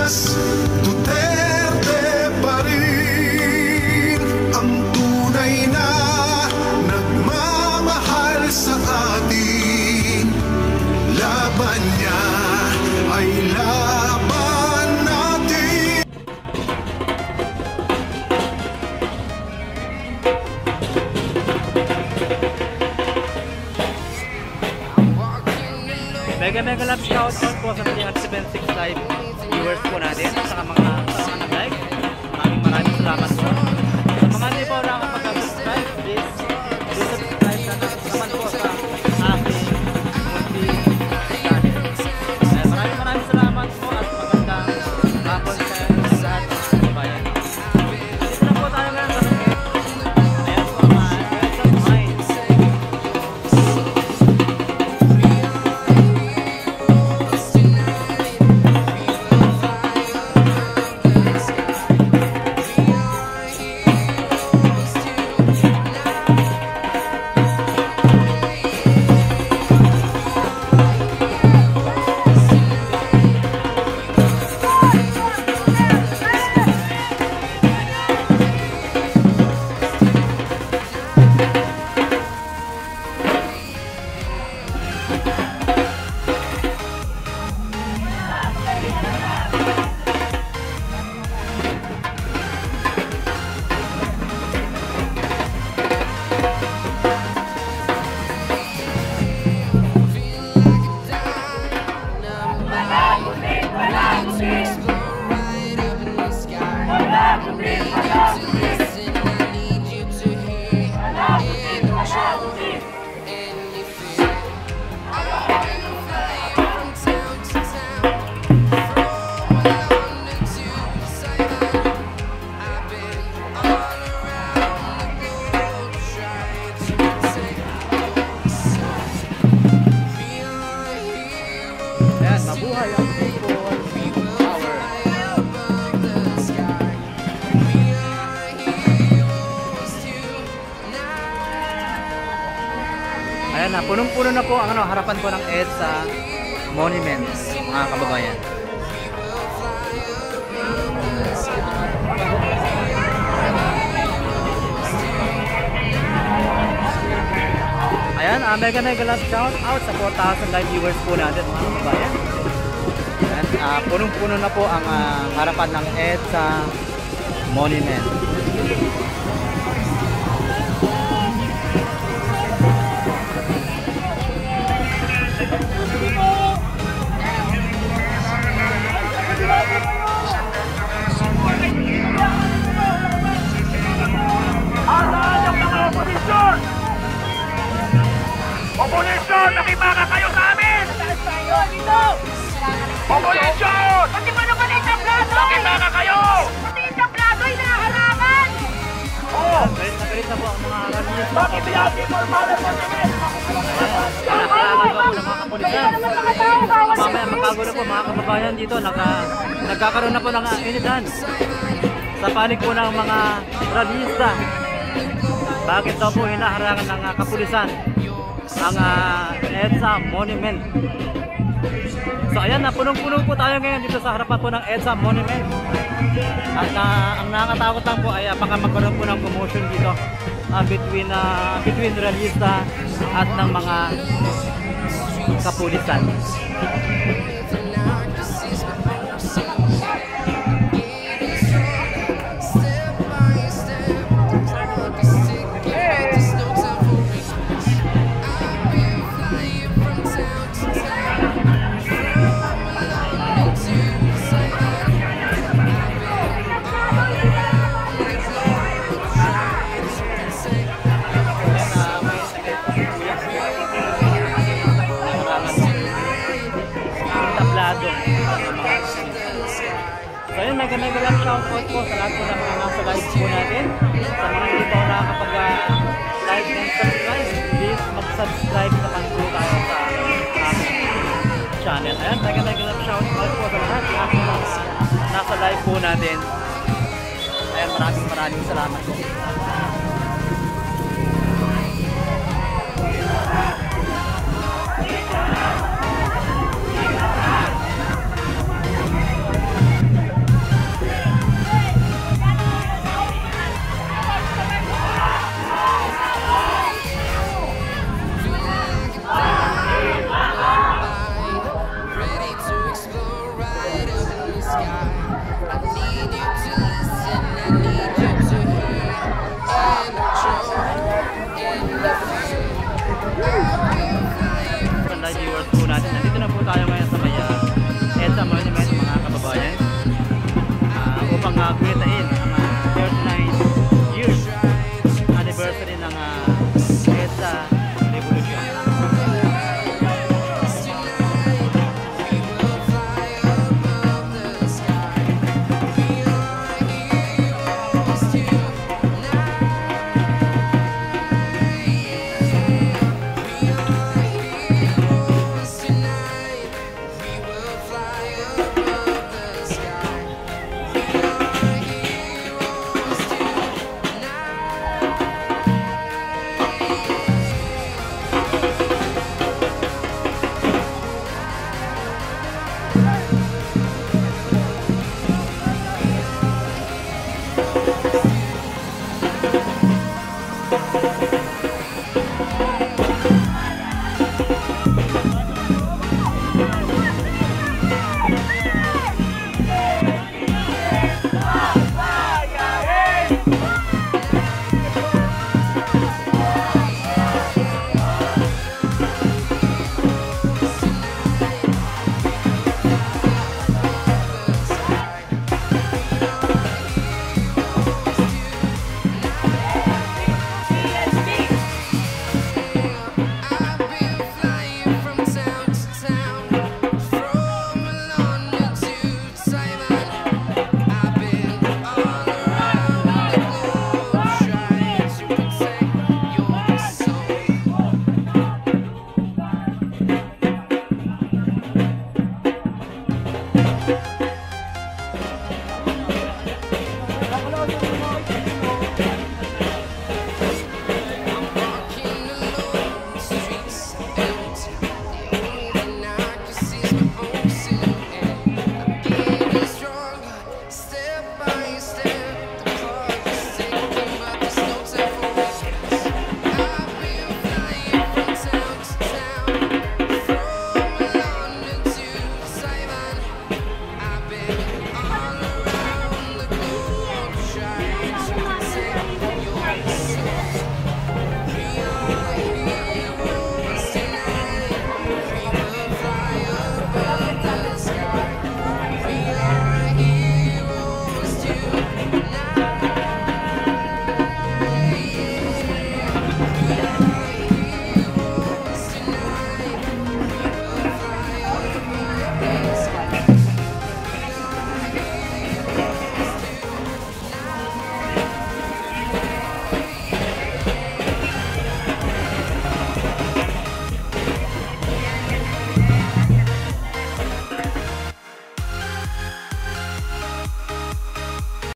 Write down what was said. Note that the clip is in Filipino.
Duterte pa rin ang tunay na nagmamahal sa atin. Laban niya ay laban natin. Mega love shoutout po sa mga 76 live viewers po natin, sa mga nag-like. Maraming salamat po. Sa mga hindi po nakapag-subscribe, please subscribe naman po sa aking munting channel. Maraming salamat po at magandang hapon sa lahat ng kababayan. Dito na po tayo ngayon sa Lugit. Ayan po ang welcome mind. Mabuhay ang people power. Ayan na, punong-puno na po ang harapan po ng EDSA Monument, mga kababayan. Ayan, mega love shout out sa 4,000 live viewers po natin, mga kababayan. Ayan, punong-puno na po ang harapan ng EDSA Monument. Oposisyon! Nakimaka kayo sa amin! Oposisyon! Pati pa naman ang tablado! Nakimaka kayo! Pati yung tablado ay naharangan! Oo! Nagalit na po ang mga harapan. Bakit pinati formal ang monument? Nakakalat po ng mga kapulisan. Mamaya magkagulo po mga kababayan dito. Nagkakaroon na po ng initan sa panig po ng mga rallyista. Bakit daw po hinaharangan ng kapulisan ang EDSA Monument? So ayan na, punong-puno po tayo ngayon dito sa harapan po ng EDSA Monument. At ang nakakatakot lang po ay baka magkaroon po ng commotion dito between rallyista at ng mga kapulisan. So yun, mega love shoutout po sa lahat po ng mga nasa live po natin. Sa mga hindi po nakakapag-like and subscribe, please mag-subscribe naman po tayo sa aming channel. Ayan, mega love shoutout po sa lahat po mga nasa live po natin. Ayan, maraming salamat po.